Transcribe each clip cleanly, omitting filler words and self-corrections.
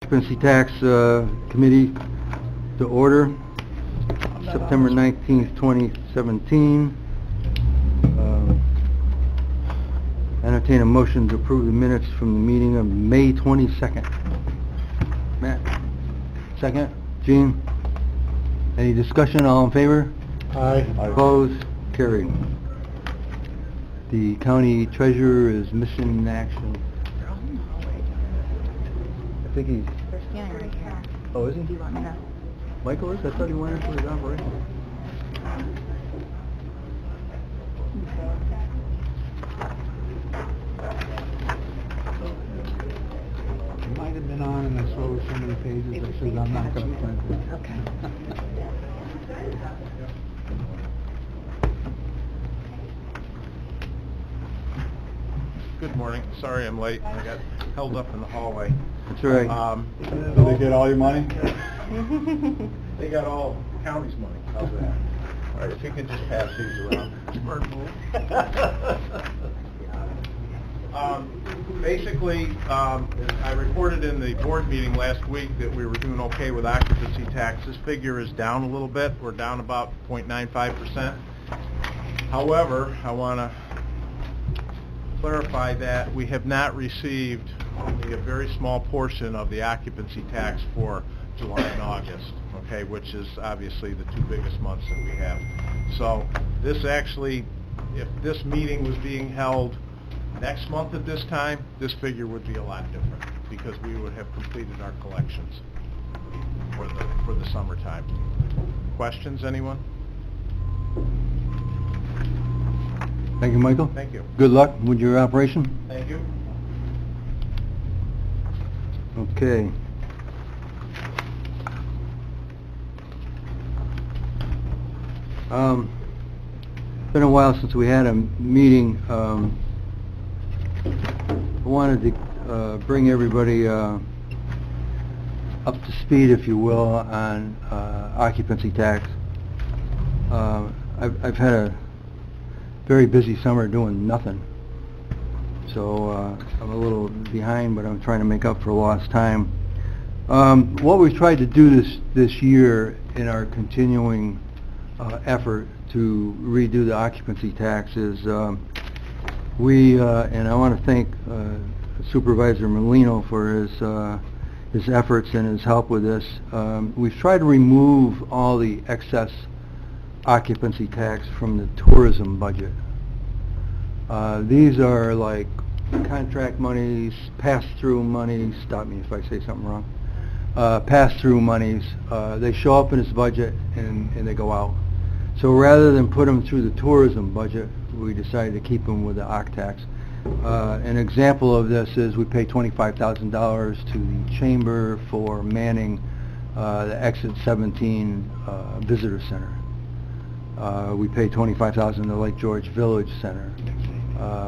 Occupancy Tax Committee to order, September 19th, 2017. Entertain a motion to approve the minutes from the meeting of May 22nd. Matt? Second? Gene? Any discussion? All in favor? Aye. Opposed? Carried. The county treasurer is missing in action. I think he's... They're scanning right here. Oh, is he? Do you want me to? Michael is? I thought he went in for his operation. It might have been on and I saw so many pages that says I'm not going to print it. Okay. Good morning. Sorry I'm late. I got held up in the hallway. That's all right. Did they get all your money? They got all the county's money. How's that? All right, if you could just pass these around. Smart move. Basically, I reported in the board meeting last week that we were doing okay with occupancy tax. This figure is down a little bit. We're down about 0.95%. However, I want to clarify that we have not received only a very small portion of the occupancy tax for July and August, okay, which is obviously the two biggest months that we have. So this actually, if this meeting was being held next month at this time, this figure would be a lot different because we would have completed our collections for the summertime. Questions, anyone? Thank you, Michael. Thank you. Good luck with your operation. Thank you. Okay. Been a while since we had a meeting. I wanted to bring everybody up to speed, if you will, on occupancy tax. I've had a very busy summer doing nothing, so I'm a little behind, but I'm trying to make up for lost time. What we've tried to do this year in our continuing effort to redo the occupancy tax is and I want to thank Supervisor Molino for his efforts and his help with this. We've tried to remove all the excess occupancy tax from the tourism budget. These are like contract monies, pass-through monies, stop me if I say something wrong, pass-through monies. They show up in his budget and they go out. So rather than put them through the tourism budget, we decided to keep them with the OCC tax. An example of this is we pay $25,000 to the Chamber for manning the Exit 17 Visitor Center. We pay $25,000 to the Lake George Village Center.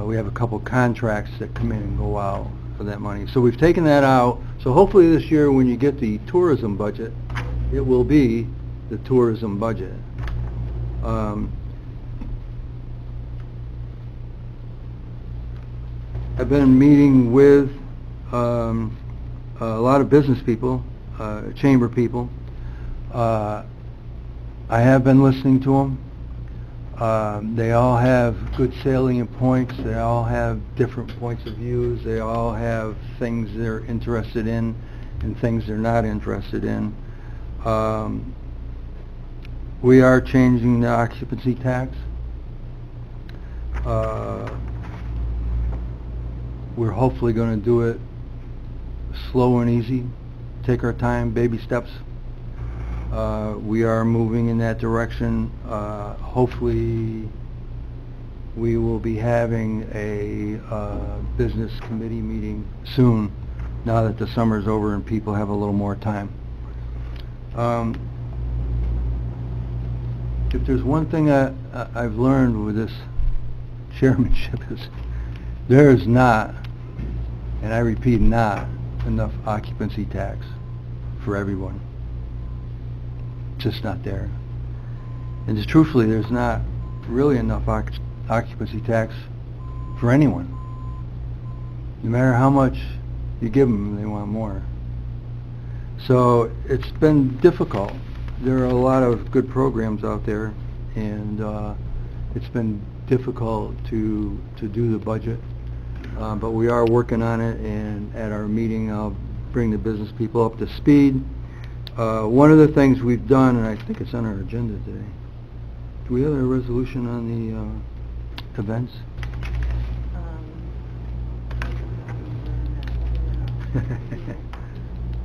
We have a couple contracts that come in and go out for that money. So we've taken that out. So hopefully this year when you get the tourism budget, it will be the tourism budget. I've been meeting with a lot of business people, chamber people. I have been listening to them. They all have good salient points. They all have different points of views. They all have things they're interested in and things they're not interested in. We are changing the occupancy tax. We're hopefully going to do it slow and easy, take our time, baby steps. We are moving in that direction. Hopefully we will be having a business committee meeting soon, now that the summer's over and people have a little more time. If there's one thing I've learned with this chairmanship is there is not, and I repeat, not enough occupancy tax for everyone. Just not there. And just truthfully, there's not really enough occupancy tax for anyone. No matter how much you give them, they want more. So it's been difficult. There are a lot of good programs out there, and it's been difficult to do the budget. But we are working on it, and at our meeting, I'll bring the business people up to speed. One of the things we've done, and I think it's on our agenda today, do we have a resolution on the events?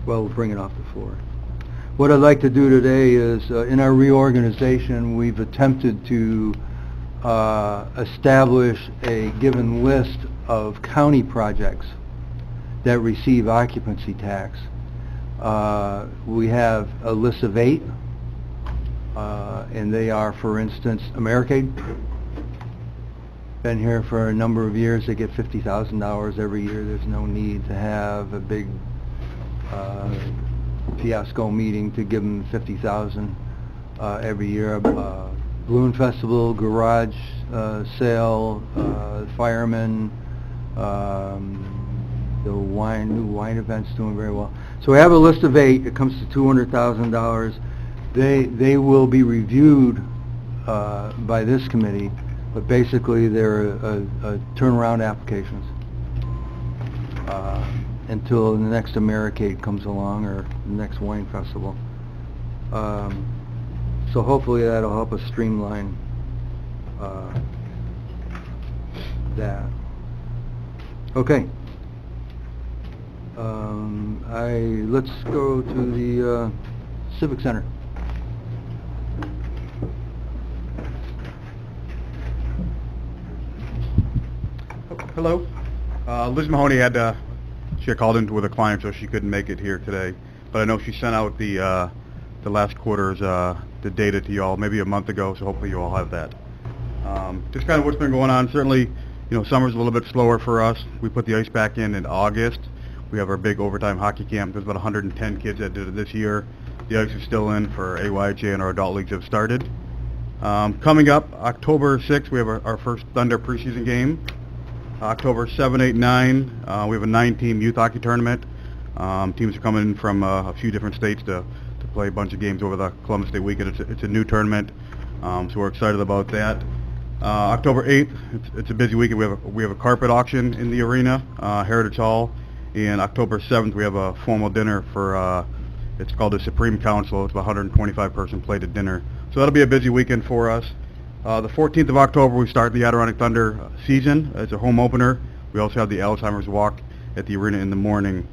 Well, we'll bring it off the floor. What I'd like to do today is, in our reorganization, we've attempted to establish a given list of county projects that receive occupancy tax. We have a list of 8, and they are, for instance, Americade. Been here for a number of years. They get $50,000 every year. There's no need to have a big fiasco meeting to give them $50,000 every year. Balloon Festival, garage sale, firemen, the new wine event's doing very well. So we have a list of 8. It comes to $200,000. They will be reviewed by this committee, but basically they're turnaround applications until the next Americade comes along or the next wine festival. So hopefully that'll help us streamline that. Okay. Let's go to the Civic Center. Hello. Liz Mahoney she had called in with a client, so she couldn't make it here today. But I know she sent out the last quarter's the data to you all maybe a month ago, so hopefully you all have that. Just kind of what's been going on. Certainly, summer's a little bit slower for us. We put the ice back in August. We have our big overtime hockey camp. There's about 110 kids that did it this year. The ice is still in for AYHA, and our adult leagues have started. Coming up, October 6th, we have our first Thunder preseason game. October 7, 8, 9, we have a 9-team youth hockey tournament. Teams are coming in from a few different states to play a bunch of games over the Columbus Day weekend. It's a new tournament, so we're excited about that. October 8th, it's a busy weekend. We have a carpet auction in the arena, Heritage Hall, and October 7th we have a formal dinner for it's called the Supreme Council. It's a 125-person plated dinner. So that'll be a busy weekend for us. The 14th of October we start the Adirondack Thunder season. It's a home opener. We also have the Alzheimer's Walk at the arena in the morning.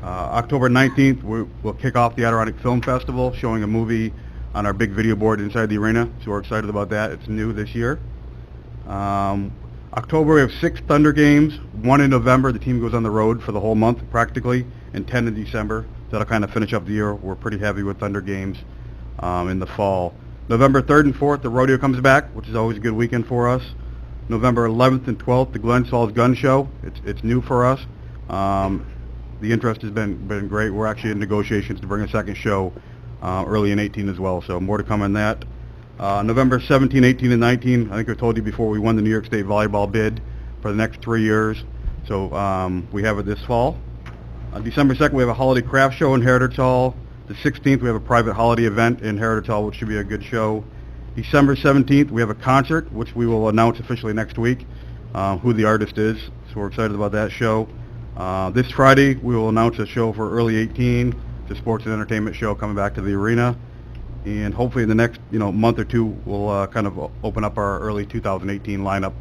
October 19th, we'll kick off the Adirondack Film Festival, showing a movie on our big video board inside the arena, so we're excited about that. It's new this year. October, we have 6 Thunder games, 1 in November. The team goes on the road for the whole month, practically, and 10 in December. That'll kind of finish up the year. We're pretty heavy with Thunder games in the fall. November 3rd and 4th, the rodeo comes back, which is always a good weekend for us. November 11th and 12th, the Glens Falls Gun Show. It's new for us. The interest has been great. We're actually in negotiations to bring a second show early in 18 as well, so more to come on that. November 17, 18, and 19, I think I told you before, we won the New York State volleyball bid for the next 3 years, so we have it this fall. December 2nd, we have a holiday craft show in Heritage Hall. The 16th, we have a private holiday event in Heritage Hall, which should be a good show. December 17th, we have a concert, which we will announce officially next week, who the artist is, so we're excited about that show. This Friday, we will announce a show for early 18, the sports and entertainment show coming back to the arena. And hopefully in the next month or two, we'll kind of open up our early 2018 lineup,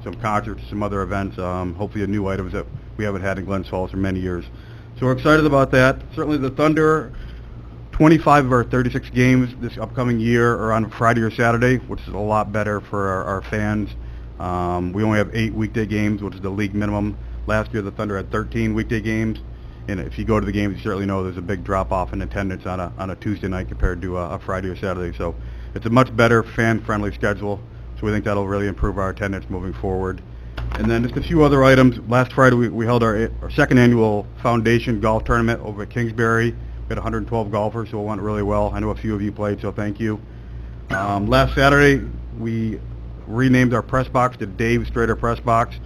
some concerts, some other events, hopefully new items that we haven't had in Glens Falls for many years. So we're excited about that. Certainly the Thunder, 25 of our 36 games this upcoming year are on Friday or Saturday, which is a lot better for our fans. We only have 8 weekday games, which is the league minimum. Last year the Thunder had 13 weekday games, and if you go to the games, you certainly know there's a big drop-off in attendance on a Tuesday night compared to a Friday or Saturday. So it's a much better fan-friendly schedule, so we think that'll really improve our attendance moving forward. And then just a few other items. Last Friday we held our second annual Foundation Golf Tournament over at Kingsbury. We had 112 golfers, so it went really well. I know a few of you played, so thank you. Last Saturday, we renamed our press box to Dave Strader Press Box.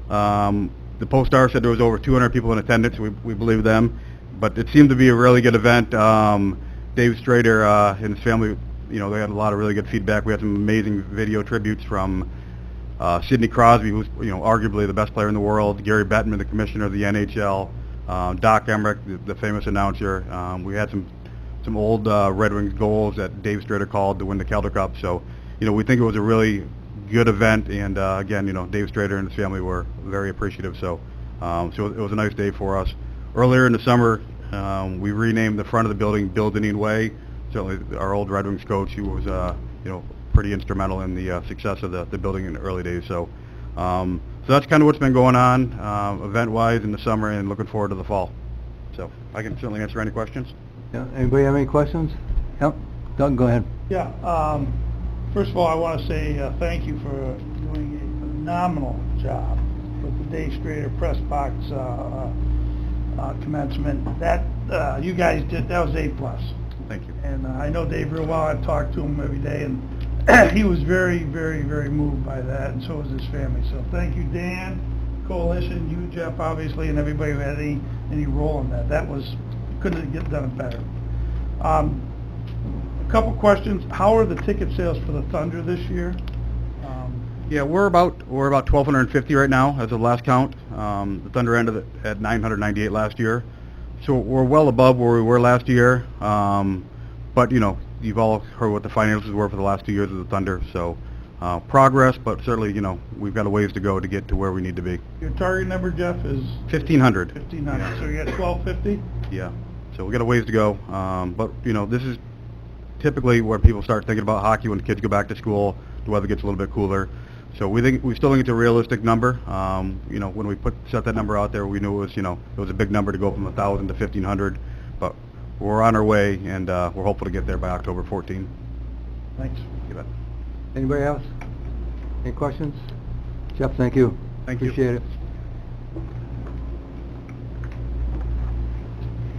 The Post-Star said there was over 200 people in attendance. We believe them. But it seemed to be a really good event. Dave Strader and his family, they had a lot of really good feedback. We had some amazing video tributes from Sidney Crosby, who's arguably the best player in the world, Gary Bettman, the commissioner of the NHL, Doc Emmerich, the famous announcer. We had some old Red Wings goals that Dave Strader called to win the Calder Cup. So, we think it was a really good event, and again, Dave Strader and his family were very appreciative. So, so it was a nice day for us. Earlier in the summer, we renamed the front of the building Bill Dineen Way. Certainly, our old Red Wings coach, who was pretty instrumental in the success of the building in the early days. So, so that's kind of what's been going on event-wise in the summer, and looking forward to the fall. So I can certainly answer any questions. Yeah. Anybody have any questions? Yep. Doug, go ahead. Yeah, first of all, I want to say thank you for doing a phenomenal job with the Dave Strader press box commencement. That you guys did, that was A+. Thank you. And I know Dave real well. I've talked to him every day, and he was very, very, very moved by that, and so was his family. So thank you, Dan, Coalition, you, Jeff, obviously, and everybody who had any role in that. That was, couldn't get done better. A couple questions. How are the ticket sales for the Thunder this year? Yeah, we're about 1,250 right now as of last count. The Thunder ended at 998 last year, so we're well above where we were last year. But you've all heard what the finances were for the last 2 years of the Thunder. So progress, but certainly we've got a ways to go to get to where we need to be. Your target number, Jeff, is 1,500. 1,500. Yeah. So you're at 1,250. Yeah. So we got a ways to go. But this is typically where people start thinking about hockey when the kids go back to school. The weather gets a little bit cooler. So we still think it's a realistic number. When we set that number out there, we knew it was a big number to go from 1,000 to 1,500. But we're on our way, and we're hopeful to get there by October 14. Thanks. You bet. Anybody else? Any questions? Jeff, thank you. Thank you. Appreciate it.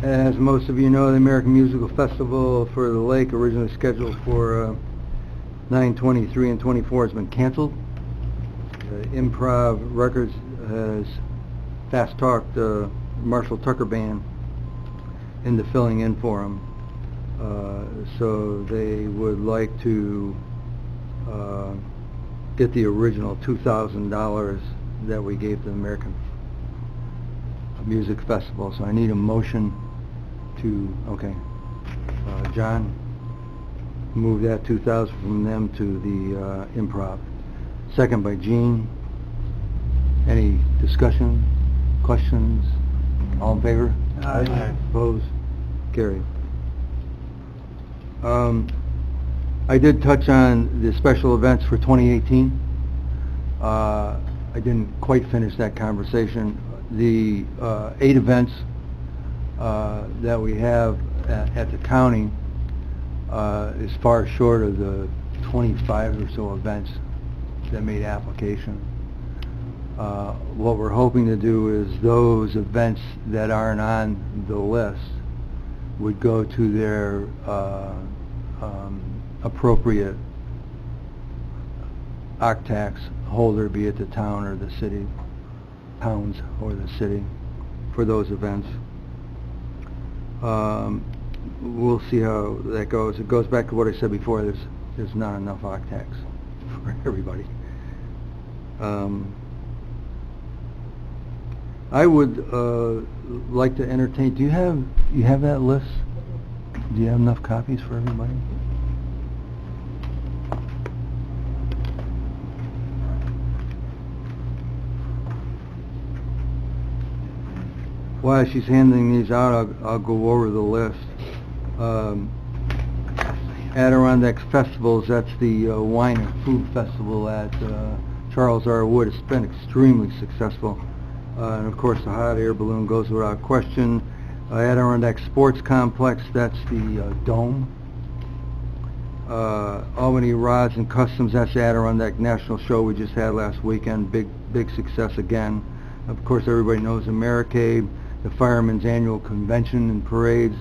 As most of you know, the American Musical Festival for the Lake, originally scheduled for 9/23 and 24, has been canceled. Improv Records has fast-talked Marshall Tucker Band into filling in for him. So they would like to get the original $2,000 that we gave to the American Music Festival. So I need a motion to, John, move that $2,000 from them to the Improv. Second by Gene. Any discussion, questions? All in favor? Aye. Opposed? Carried. I did touch on the special events for 2018. I didn't quite finish that conversation. The 8 events that we have at the county is far short of the 25 or so events that made application. What we're hoping to do is those events that aren't on the list would go to their appropriate OCTAX holder, be it the town or the city, towns or the city, for those events. We'll see how that goes. It goes back to what I said before. There's not enough OCTAX for everybody. I would like to entertain. Do you have that list? Do you have enough copies for everybody? While she's handing these out, I'll go over the list. Adirondack Festivals, that's the wine and food festival at Charles R. Wood. It's been extremely successful. And of course the hot air balloon goes without question. Adirondack Sports Complex, that's the Dome. Albany Rods and Customs, that's the Adirondack National Show we just had last weekend. Big success again. Of course everybody knows Americabe, the Firemen's Annual Convention and Parades,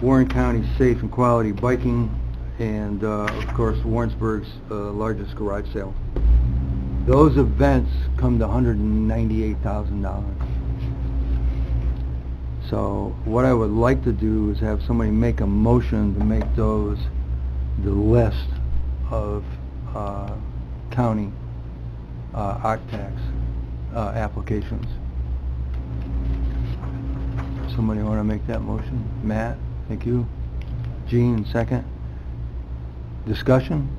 Warren County's Safe and Quality Biking, and of course Warrensburg's largest garage sale. Those events come to $198,000. So what I would like to do is have somebody make a motion to make those the list of county OCTAX applications. Somebody want to make that motion? Matt, thank you. Gene, second. Discussion?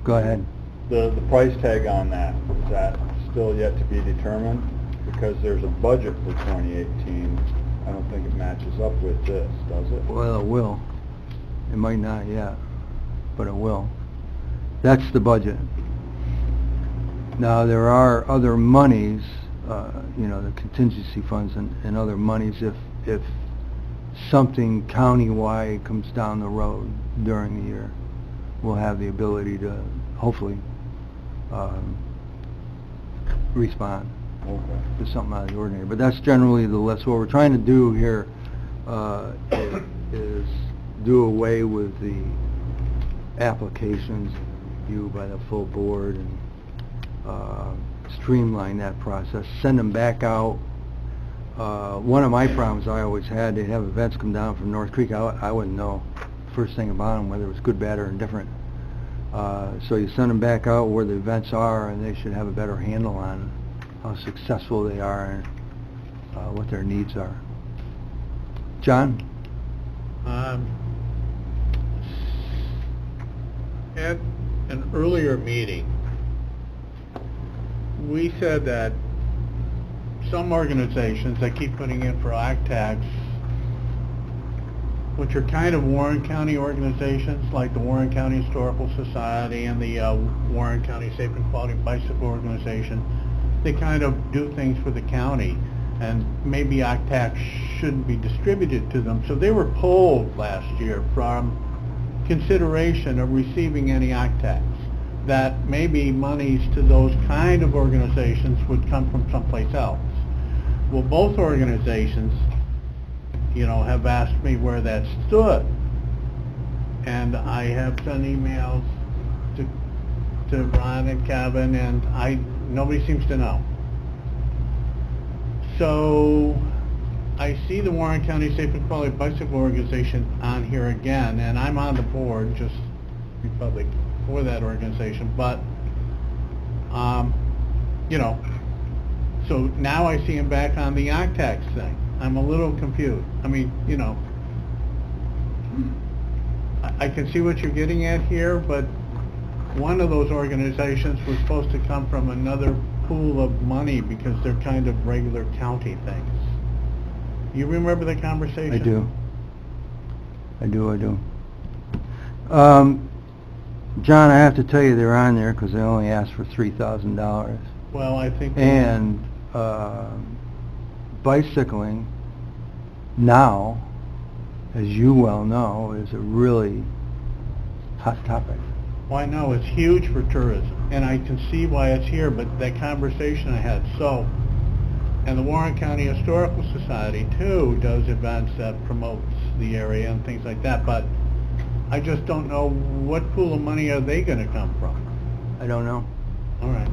Go ahead. The price tag on that, is that still yet to be determined? Because there's a budget for 2018. I don't think it matches up with this, does it? Well, it will. It might not yet, but it will. That's the budget. Now, there are other monies, you know, the contingency funds and other monies if something countywide comes down the road during the year. We'll have the ability to hopefully respond Okay. to something out of the ordinary. But that's generally the list. What we're trying to do here is do away with the applications reviewed by the full board and streamline that process, send them back out. One of my problems I always had, they'd have events come down from North Creek. I wouldn't know first thing about them, whether it was good, bad, or indifferent. So you send them back out where the events are, and they should have a better handle on how successful they are and what their needs are. John? At an earlier meeting, we said that some organizations that keep putting in for OCTAX, which are kind of Warren County organizations, like the Warren County Historical Society and the Warren County Safe and Quality Bicycle Organization, they kind of do things for the county, and maybe OCTAX shouldn't be distributed to them. So they were pulled last year from consideration of receiving any OCTAX, that maybe monies to those kind of organizations would come from someplace else. Well, both organizations, you know, have asked me where that stood, and I have sent emails to Ron and Kevin, and nobody seems to know. So I see the Warren County Safe and Quality Bicycle Organization on here again, and I'm on the board, just to be public, for that organization, but you know, so now I see him back on the OCTAX thing. I'm a little confused. I mean, you know, I can see what you're getting at here, but one of those organizations was supposed to come from another pool of money because they're kind of regular county things. You remember the conversation? I do. John, I have to tell you they're on there because they only asked for $3,000. Well, I think... And bicycling now, as you well know, is a really hot topic. Well, I know it's huge for tourism, and I can see why it's here, but that conversation I had, so, and the Warren County Historical Society, too, does events that promotes the area and things like that, but I just don't know what pool of money are they going to come from. I don't know. All right.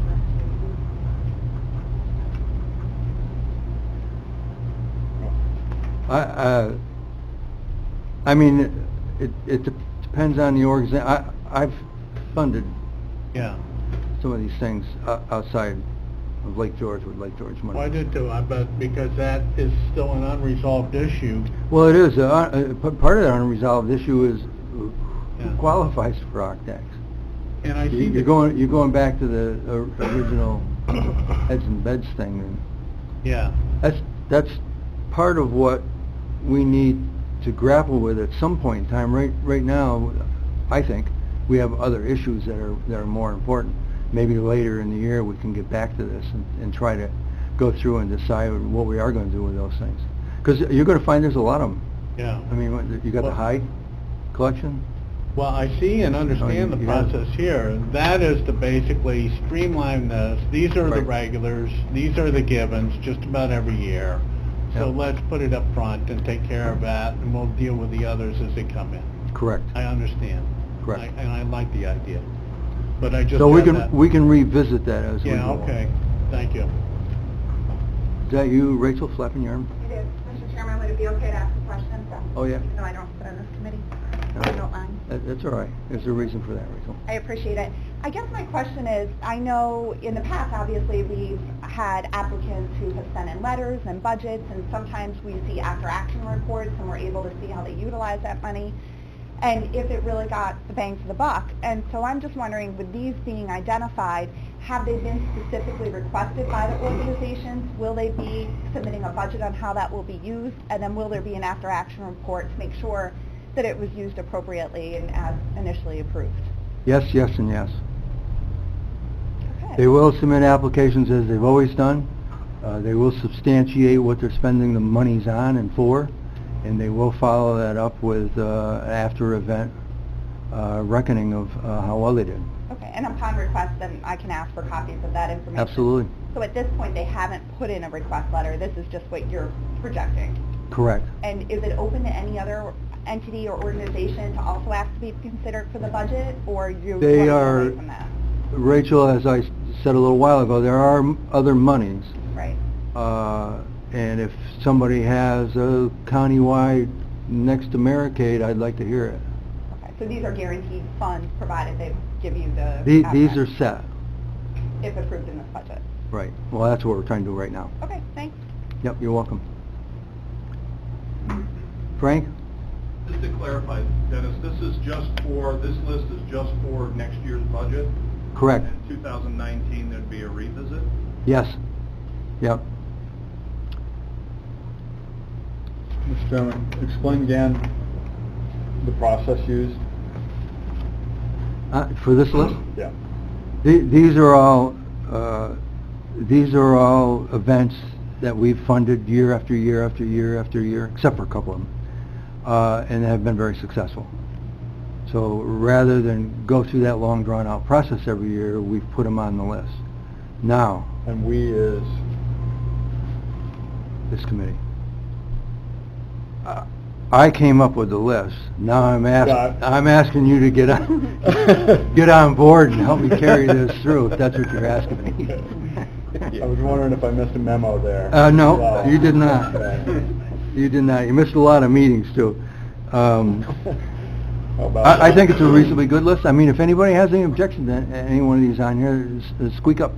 I mean, it depends on the organization. I've funded Yeah. some of these things outside of Lake George with Lake George money. Well, I did too, but because that is still an unresolved issue. Well, it is. Part of that unresolved issue is who Yeah. qualifies for OCTAX. And I see You're going back to the original heads and beds thing, and Yeah. that's part of what we need to grapple with at some point in time. Right now, I think we have other issues that are more important. Maybe later in the year we can get back to this and try to go through and decide what we are going to do with those things. Because you're going to find there's a lot of them. Yeah. I mean, you got the high collection. Well, I see and understand the you have- process here. That is to basically streamline this. These are the Right. regulars, these are the givens just about every year. So Yep. let's put it up front and take care of that, and we'll deal with the others as they come in. Correct. I understand. Correct. And I like the idea. But I just So we have can that. revisit that as we go. Yeah, okay. Thank you. Is that you, Rachel, flapping your arm? It is. it be okay to ask a question? Oh, yeah. Even though I don't sit on this committee, No. if you don't mind. That's all right. There's a reason for that, Rachel. I appreciate it. I guess my question is, I know in the past, obviously, we've had applicants who have sent in letters and budgets, and sometimes we see after-action reports, and we're able to see how they utilize that money, and if it really got the bang for the buck. And so I'm just wondering, with these being identified, have they been specifically requested by the organizations? Will they be submitting a budget on how that will be used? And then will there be an after-action report to make sure that it was used appropriately and as initially approved? Yes, yes, and yes. Okay. They will submit applications as they've always done. They will substantiate what they're spending the monies on and for, and they will follow that up with an after-event reckoning of how well they did. Okay, and upon request, then I can ask for copies of that information? Absolutely. So at this point, they haven't put in a request letter. This is just what you're projecting? Correct. And is it open to any other entity or organization to also ask to be considered for the budget, or you They want to go are, away from that? Rachel, as I said a little while ago, there are other monies. Right. And if somebody has a countywide next to Medicaid, I'd like to hear it. Okay, so these are guaranteed funds provided they give you the... These are assets, set. if approved in this budget. Right. Well, that's what we're trying to do right now. Okay, thanks. Yep, you're welcome. Frank? Just to clarify, Dennis, this list is just for next year's budget? Correct. In 2019, there'd be a revisit? Yes. Yep. Mr. Chairman, explain again the process used. For this list? Yeah. These are all events that we've funded year after year after year after year, except for a couple of them, and have been very successful. So rather than go through that long drawn-out process every year, we've put them on the list. Now, And we is, this committee. I came up with the list. Now I'm asking you to get on board and help me carry this through, if that's what you're asking me. I was wondering if I missed a memo there. No, Wow. you did not. Okay. You did not. You missed a lot of meetings, too. How about I think it's a reasonably good list. I mean, if anybody has any objection to any one of these on here, just squeak up.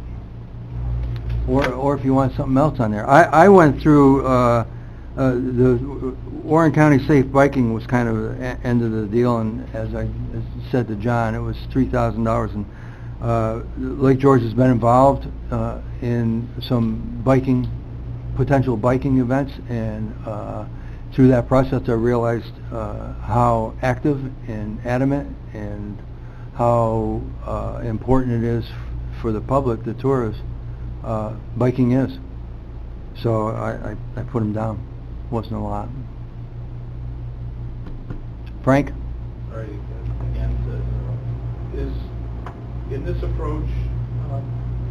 Or if you want something else on there. I went through, the Warren County Safe Biking was kind of the end of the deal, and as I said to John, it was $3,000, and Lake George has been involved in some potential biking events, and through that process I realized how active and adamant and how important it is for the public, the tourists, biking is. So I put them down. Wasn't a lot. Frank? Sorry, again, is, in this approach,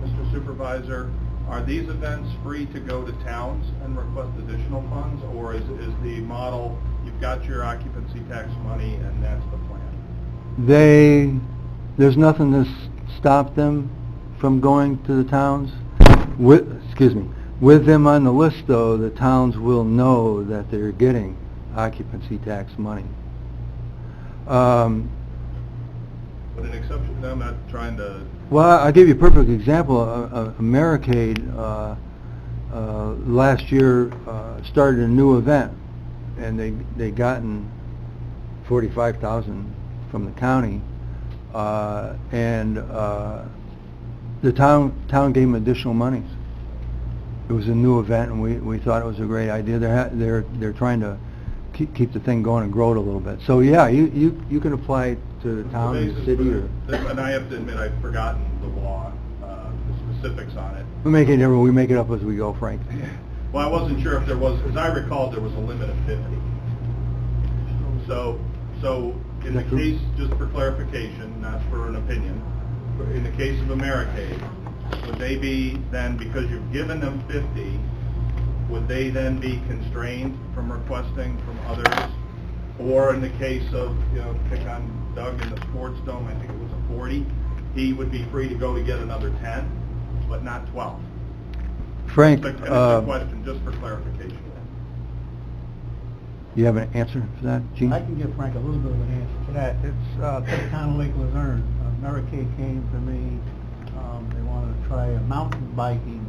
Mr. Supervisor, are these events free to go to towns and request additional funds, or is the model, you've got your occupancy tax money and that's the plan? There's nothing to stop them from going to the towns. With them on the list, though, the towns will know that they're getting occupancy tax money. But an exception, I'm not trying to... Well, I'll give you a perfect example. Medicaid last year started a new event, and they gotten $45,000 from the county, and the town gave them additional monies. It was a new event, and we thought it was a great idea. They're trying to keep the thing going and grow it a little bit. So yeah, you can apply it to the town, the city, or... And I have to admit, I've forgotten the law, the specifics on it. we make it up as we go, Frank. Well, I wasn't sure if there was, as I recall, there was a limit of 50. So in the case, just for clarification, not for an opinion, in the case of Medicaid, would they be then, because you've given them 50, would they then be constrained from requesting from others? Or in the case of, pick on Doug in the sports dome, I think it was a 40, he would be free to go to get another 10, but not 12. Frank, It's a question, just for clarification. You have an answer for that, Gene? I can give Frank a little bit of an answer to that. It's Cape Town Lake Luzerne. Americade came to me. They wanted to try a mountain biking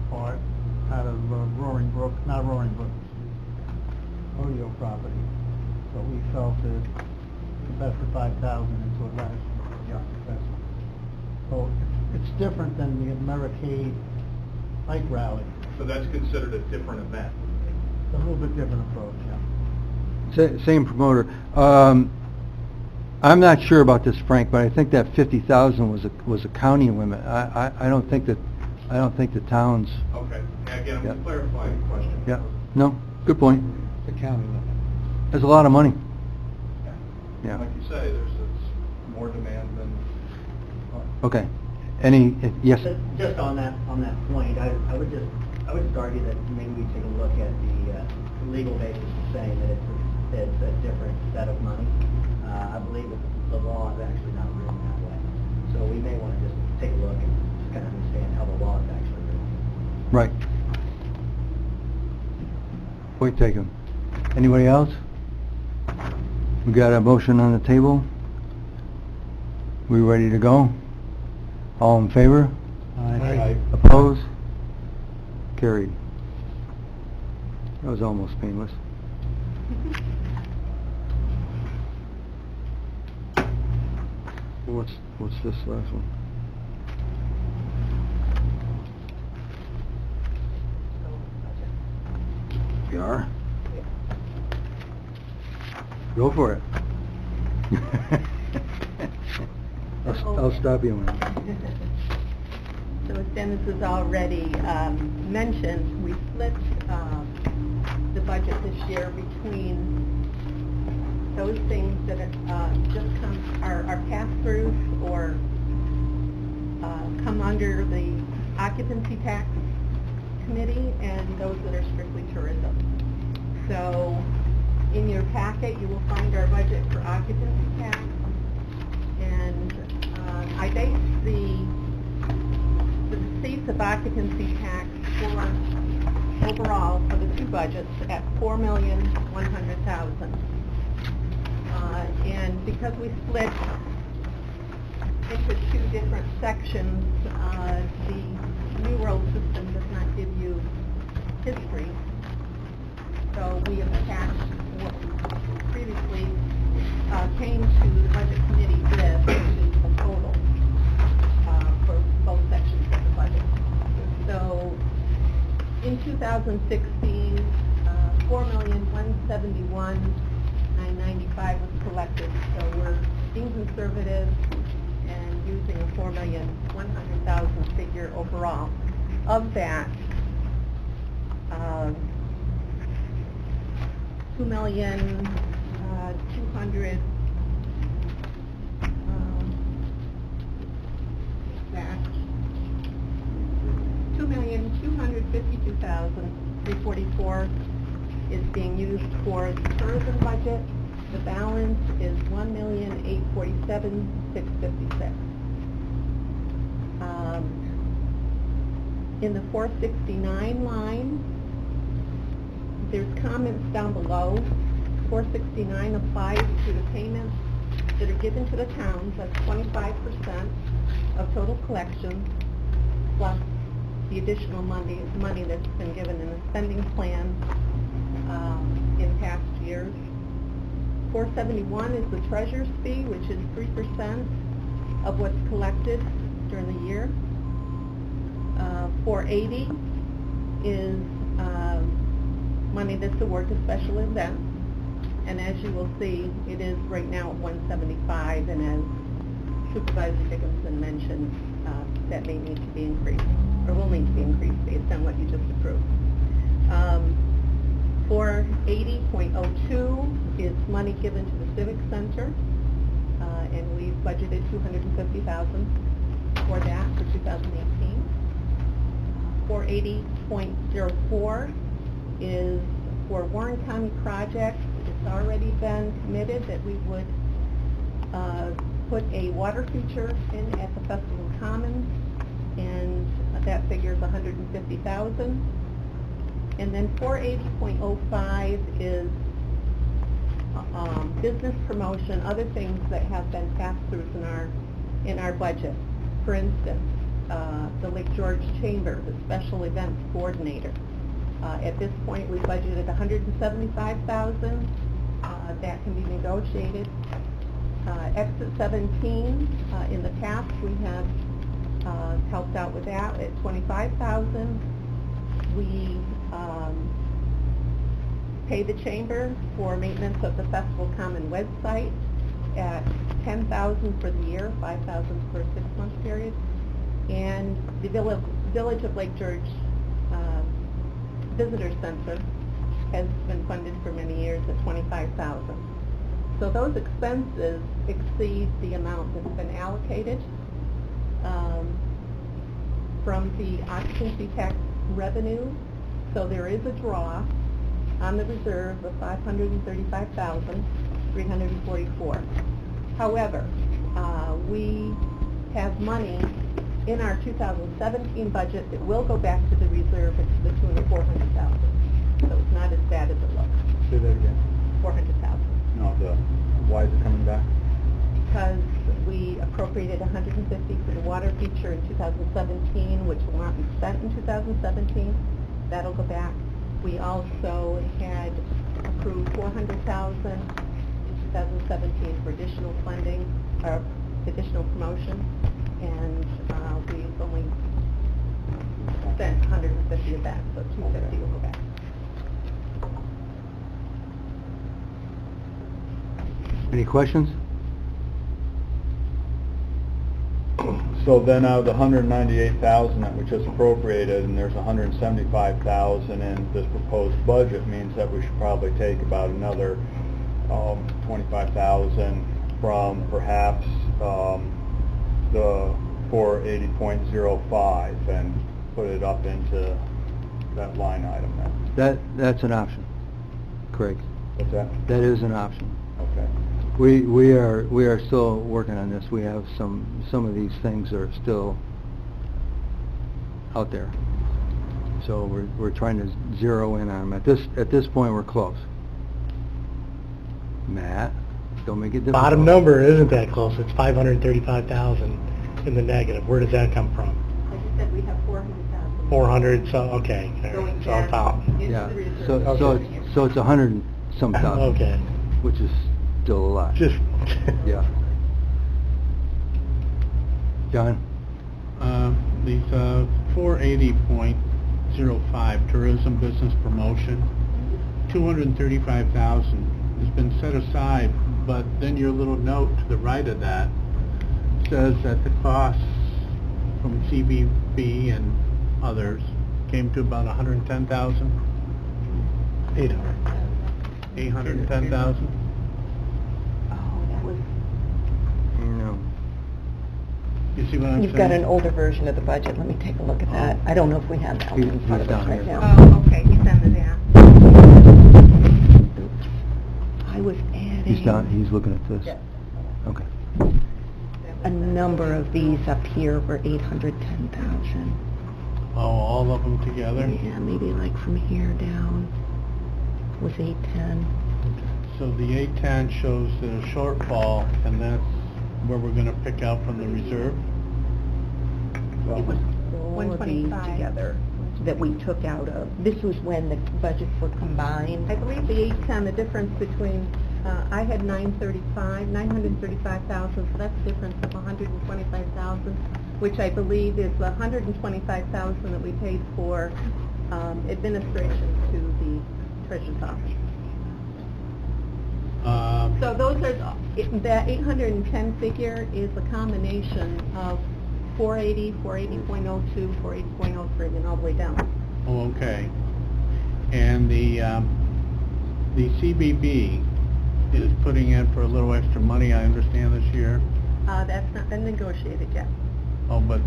part out of Roaring Brook, not Roaring Brook, rodeo property. So we felt that invested $5,000 into it last year. So it's different than the Americade bike rally. So that's considered a different event. It's a little bit different approach, yeah. Same promoter. I'm not sure about this, Frank, but I think that 50,000 was a county limit. I don't think the towns. Okay. And again, I'm Yep. just clarifying the question. Yeah. No. Good point. The county limit. There's a lot of money. Yeah. Like you say, there's more demand than... Okay. Yes. Just on that point, I would just argue that maybe we take a look at the legal basis of saying that it's a different set of money. I believe that the law is actually not written that way. So we may want to just take a look and just kind of understand how the law is actually written. Right. Point taken. Anybody else? We got a motion on the table. We ready to go? All in favor? Aye. Opposed? Carried. That was almost painless. What's this last one? We are? Go for it. I'll stop you. So as Dennis has already mentioned, we split the budget this year between those things that are pass-throughs or come under the occupancy tax committee and those that are strictly tourism. So in your packet, you will find our budget for occupancy tax. And I base the receipts of occupancy tax for overall for the two budgets at $4,100,000. And because we split into two different sections, the New World system does not give you history. So we have attached what previously came to the budget committee list, which is the total for both sections of the budget. So in 2016, $4,171,995 was collected. So we're being conservative and using a $4,100,000 figure overall. Of that, $2,200,000 $2,252,344 is being used for the tourism budget. The balance is $1,847,656. In the 469 line, there's comments down below. 469 applies to the payments that are given to the towns. That's 25% of total collections, plus the additional money that's been given in the spending plan in past years. 471 is the treasurer's fee, which is 3% of what's collected during the year. 480 is money that's awarded to special events, and as you will see, it is right now at 175, and as Supervisor Dickinson mentioned, that may need to be increased, or will need to be increased based on what you just approved. 480.02 is money given to the Civic Center, and we've budgeted $250,000 for that for 2018. 480.04 is for Warren County projects. It's already been committed that we would put a water feature in at the Festival Commons, and that figure is $150,000. And then 480.05 is business promotion, other things that have been pass-throughs in our budget. For instance, the Lake George Chamber, the special events coordinator. At this point, we budgeted $175,000. That can be negotiated. Exit 17, in the past, we have helped out with that at $25,000. We pay the chamber for maintenance of the Festival Common website at $10,000 for the year, $5,000 for a 6-month period. And the Village of Lake George Visitor Center has been funded for many years at $25,000. So those expenses exceed the amount that's been allocated from the occupancy tax revenue. So there is a draw on the reserve of $535,344. However, we have money in our 2017 budget that will go back to the reserve to the tune of $400,000. So it's not as bad as it looks. Say that again. No, $400,000. why is it coming back? Because we appropriated $150 for the water feature in 2017, which will not be spent in 2017. That'll go back. We also had approved $400,000 in 2017 for additional funding, or additional promotion, and we've only spent $150 of that, so $250 will go back. Any questions? So then out of the $198,000 that we just appropriated, and there's $175,000 in this proposed budget, means that we should probably take about another $25,000 from perhaps the 480.05 and put it up into that line item then. That's an option, Craig. What's that? That is an option. Okay. We are still working on this. We have some of these things are still out there. So we're trying to zero in on them. At this point, we're close. Matt, don't make it difficult. Bottom number isn't that close. It's 535,000 in the negative. Where does that come from? Like you said, we have 400,000. 400, so, okay. Going So on top. into Yeah. the reserve. So Okay. so it's 100 and some thousand. Okay. Which is still a lot. Just, Yeah. John? These 480.05 tourism business promotion, 235,000 has been set aside, but then your little note to the right of that says that the costs from CBB and others came to about 110,000. 800. 810,000. Oh, that was... No. You see what I'm saying? You've got an older version of the budget. Let me take a look at that. I don't know if we have that one in He's front of us down right here. now. Oh, okay, he's under that. I was adding He's looking at this. Yes. Okay. a number of these up here were 810,000. Oh, all of them together? Yeah, maybe like from here down was 810. So the 810 shows the shortfall, and that's where we're gonna pick out from the reserve? It was all of these 125. together that we took out of. This was when the budgets were combined. I believe the 810, the difference between, I had 935,000, so that's a difference of 125,000, which I believe is the 125,000 that we paid for administration to the treasurer's office. So those are, that 810 figure is a combination of 480, 480.02, 480.03, and all the way down. Oh, okay. And the CBB is putting in for a little extra money, I understand, this year? That's not been negotiated yet. Oh, but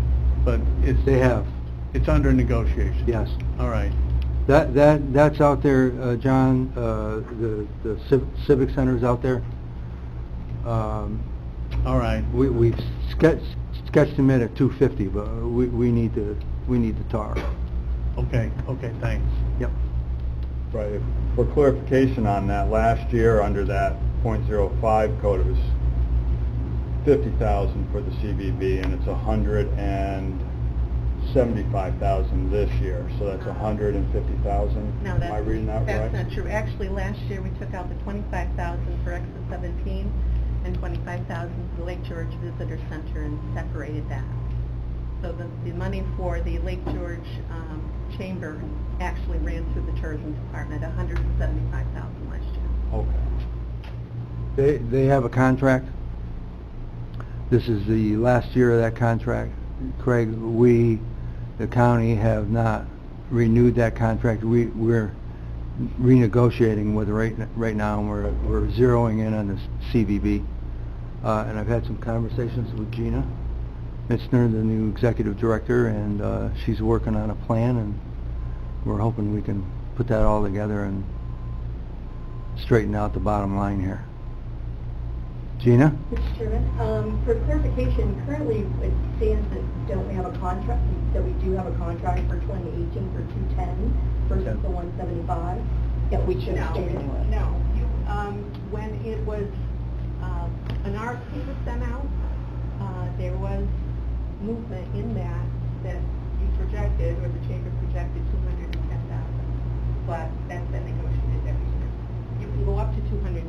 it's... They have. It's under negotiation? Yes. All right. That's out there, John, the Civic Center's out there. All right. We've sketched them in at 250, but we need to tar. Okay, thanks. Yep. Right. For clarification on that, last year under that .05 code, it was 50,000 for the CVB, and it's 175,000 this year, so that's 150,000. No, Am I reading that right? that's not true. Actually, last year we took out the 25,000 for Exit 17 and 25,000 for the Lake George Visitor Center and separated that. So the money for the Lake George Chamber actually ran through the tourism department, 175,000 last year. Okay. They have a contract. This is the last year of that contract. Craig, we, the county, have not renewed that contract. We're renegotiating with right now, and we're zeroing in on the CVB. And I've had some conversations with Gina Mitzner, the new executive director, and she's working on a plan, and we're hoping we can put that all together and straighten out the bottom line here. Gina? Mr. Chairman, for clarification, currently it stands that don't we have a contract, that we do have a contract for 2018 for 210 versus the 175? Yeah, we just stated. No. When it was, an RFP was sent out, there was movement in that you projected, or the chamber projected 210,000, but that's been negotiated every year. You can go up to 210,000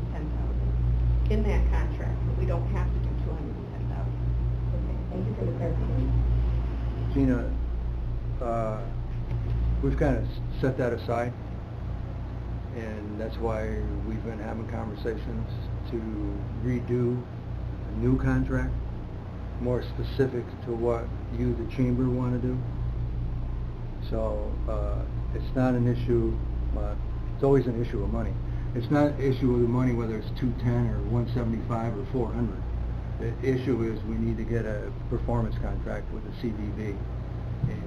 in that contract, but we don't have to do 210,000. Okay, thank you for the clarification. Gina, we've kind of set that aside, and that's why we've been having conversations to redo a new contract, more specific to what you, the chamber, want to do. So it's not an issue, it's always an issue of money. It's not an issue of money whether it's 210 or 175 or 400. The issue is we need to get a performance contract with the CVB. And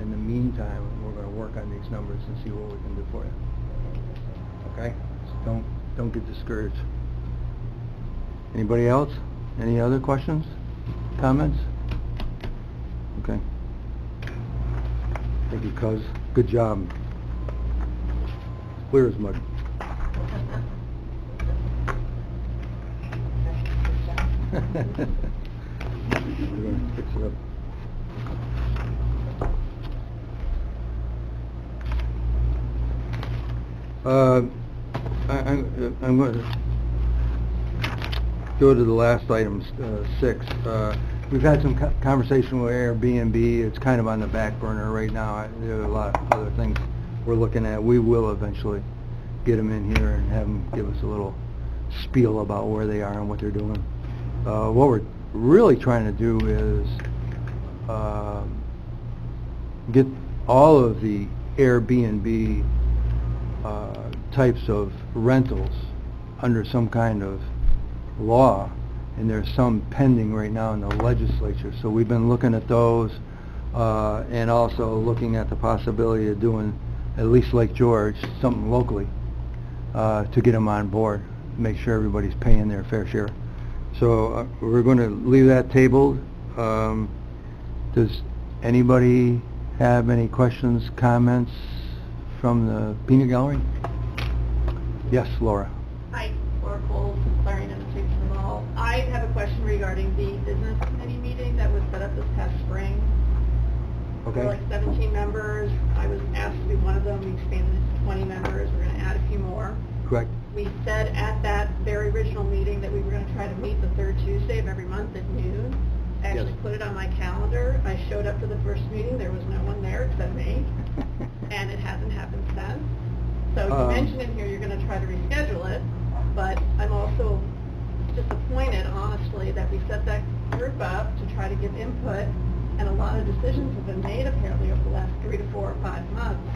in the meantime, we're going to work on these numbers and see what we can do for you. Okay? So don't get discouraged. Anybody else? Any other questions? Comments? Okay. Thank you, cuz. Good job. Clear as mud. We're going to fix it up. I'm going to go to the last item, 6. We've had some conversation with Airbnb. It's kind of on the back burner right now. There are a lot of other things we're looking at. We will eventually get them in here and have them give us a little spiel about where they are and what they're doing. What we're really trying to do is get all of the Airbnb types of rentals under some kind of law, and there's some pending right now in the legislature. So we've been looking at those and also looking at the possibility of doing, at least Lake George, something locally to get them on board, make sure everybody's paying their fair share. So we're going to leave that tabled. Does anybody have any questions, comments from the peanut gallery? Yes, Laura. Hi, Laura Cole, Clarion Institute from the Mall. I have a question regarding the business committee meeting that was set up this past spring. Okay. There were like 17 members. I was asked to be one of them. We expanded it to 20 members. We're going to add a few more. Correct. We said at that very original meeting that we were going to try to meet the third Tuesday of every month at noon. I actually put it on my calendar. I showed up to the first meeting. There was no one there except me. And it hasn't happened since. So you mentioned in here you're going to try to reschedule it, but I'm also disappointed, honestly, that we set that group up to try to give input, and a lot of decisions have been made apparently over the last 3 to 4 or 5 months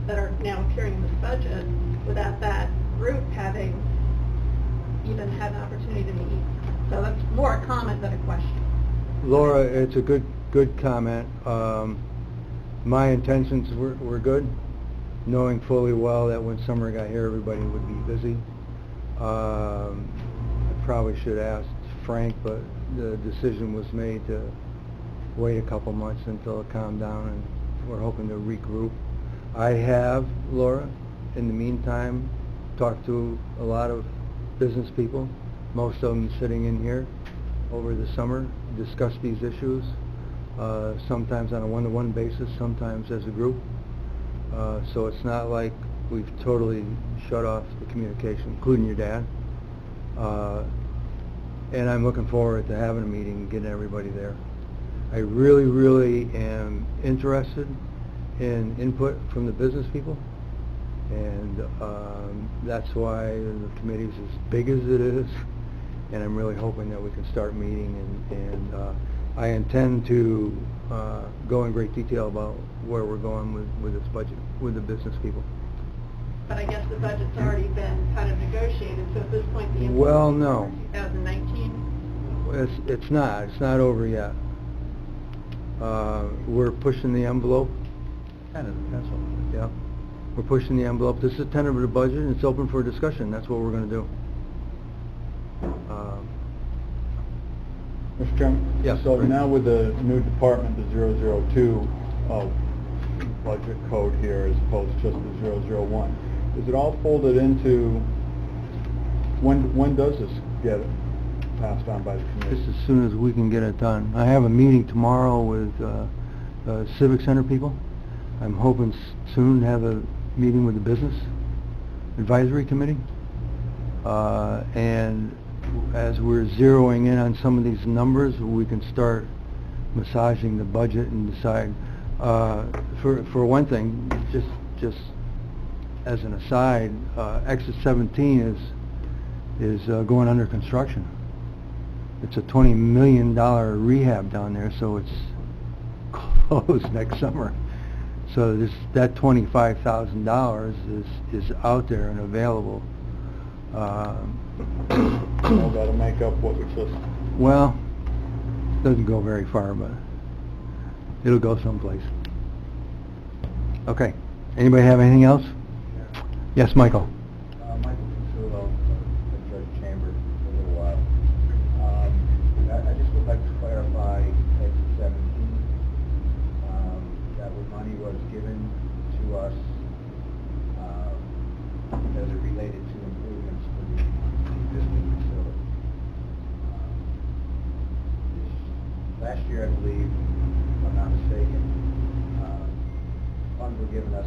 that are now appearing in this budget without that group having even had an opportunity to meet. So that's more a comment than a question. Laura, it's a good comment. My intentions were good, knowing fully well that when summer got here, everybody would be busy. I probably should have asked Frank, but the decision was made to wait a couple months until it calmed down, and we're hoping to regroup. I have, Laura, in the meantime, talked to a lot of business people, most of them sitting in here over the summer, discussed these issues, sometimes on a one-to-one basis, sometimes as a group. So it's not like we've totally shut off the communication, including your dad. And I'm looking forward to having a meeting and getting everybody there. I really, really am interested in input from the business people, and that's why the committee's as big as it is, and I'm really hoping that we can start meeting, and I intend to go in great detail about where we're going with this budget, with the business people. But I guess the budget's already been kind of negotiated, so at this point the Well, no. 2019? It's not over yet. We're pushing the envelope. Kind of the pencil. Yeah. We're pushing the envelope. This is a tentative budget, and it's open for discussion. That's what we're going to do. Mr. Chairman? Yes, So Frank. now with the new department, the 002 budget code here as opposed to just the 001, is it all folded into, when does this get passed on by the committee? Just as soon as we can get it done. I have a meeting tomorrow with Civic Center people. I'm hoping soon to have a meeting with the Business Advisory Committee. And as we're zeroing in on some of these numbers, we can start massaging the budget and decide. For one thing, just as an aside, Exit 17 is going under construction. It's a $20 million rehab down there, so it's closed next summer. So that $25,000 is out there and available. Well, that'll make up what we just... Well, doesn't go very far, but it'll go someplace. Okay. Anybody have anything else? Yes, Michael. Michael Consuelo, Judge Chambers, for a little while. I just would like to clarify Exit 17, that when money was given to us as it related to improvements to the existing facility. Last year, I believe, if I'm not mistaken, funds were given to us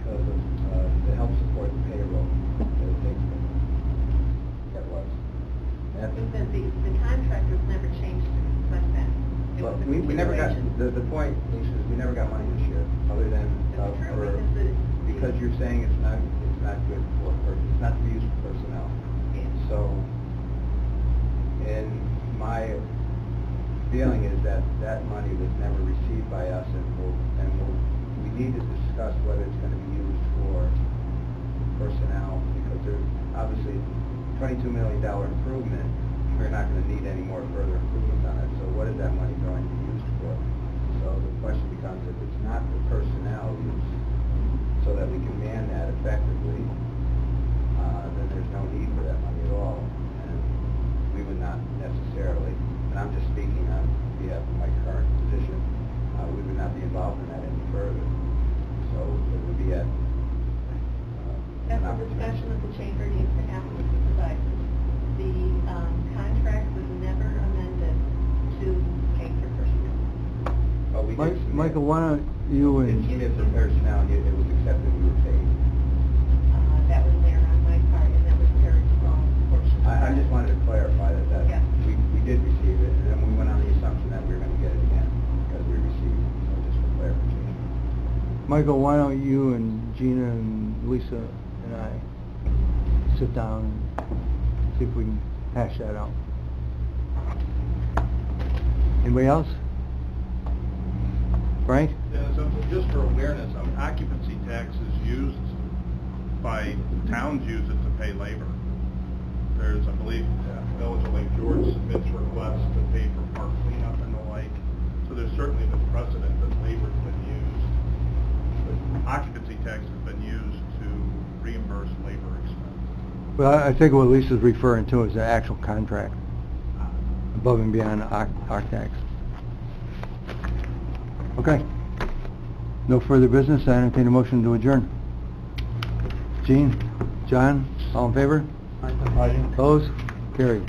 because of to help support the payroll that it takes. That was. I think that the contractors never changed since then. It was a We never got, continuation. the point, Lisa, is we never got money this year, other than because you're saying it's not good for, it's not to be used for personnel. So, and my feeling is that that money was never received by us, and we need to discuss whether it's going to be used for personnel, because there's obviously $22 million improvement. We're not going to need any more further improvements on it. So what is that money going to be used for? So the question becomes, if it's not for personnel use, so that we can man that effectively, then there's no need for that money at all. And we would not necessarily, and I'm just speaking on behalf of my current position, we would not be involved in that any further. So it would be at That's a discussion that the chamber needs to have with the supervisors. The contract was never amended to pay for personnel. Oh, we did submit. Michael, why don't you It's and... if the personnel, it was accepted, we were paid. That was there on my part, and that was a very small portion. I just wanted to clarify that Yeah. we did receive it, and then we went on the assumption that we were going to get it again, because we received it, so just for clarification. Michael, why don't you and Gina and Lisa and I sit down and see if we can hash that out. Anybody else? Frank? Yeah, so just for awareness, occupancy tax is used by, towns use it to pay labor. There's, I believe, Village of Lake George submits requests to pay for park cleanup and the like. So there's certainly been precedent that labor's been used. But occupancy tax has been used to reimburse labor expense. Well, I think what Lisa's referring to is the actual contract, above and beyond OCTAX. Okay. No further business. I entertain a motion to adjourn. Gene? John? All in favor? Opposed? Carried.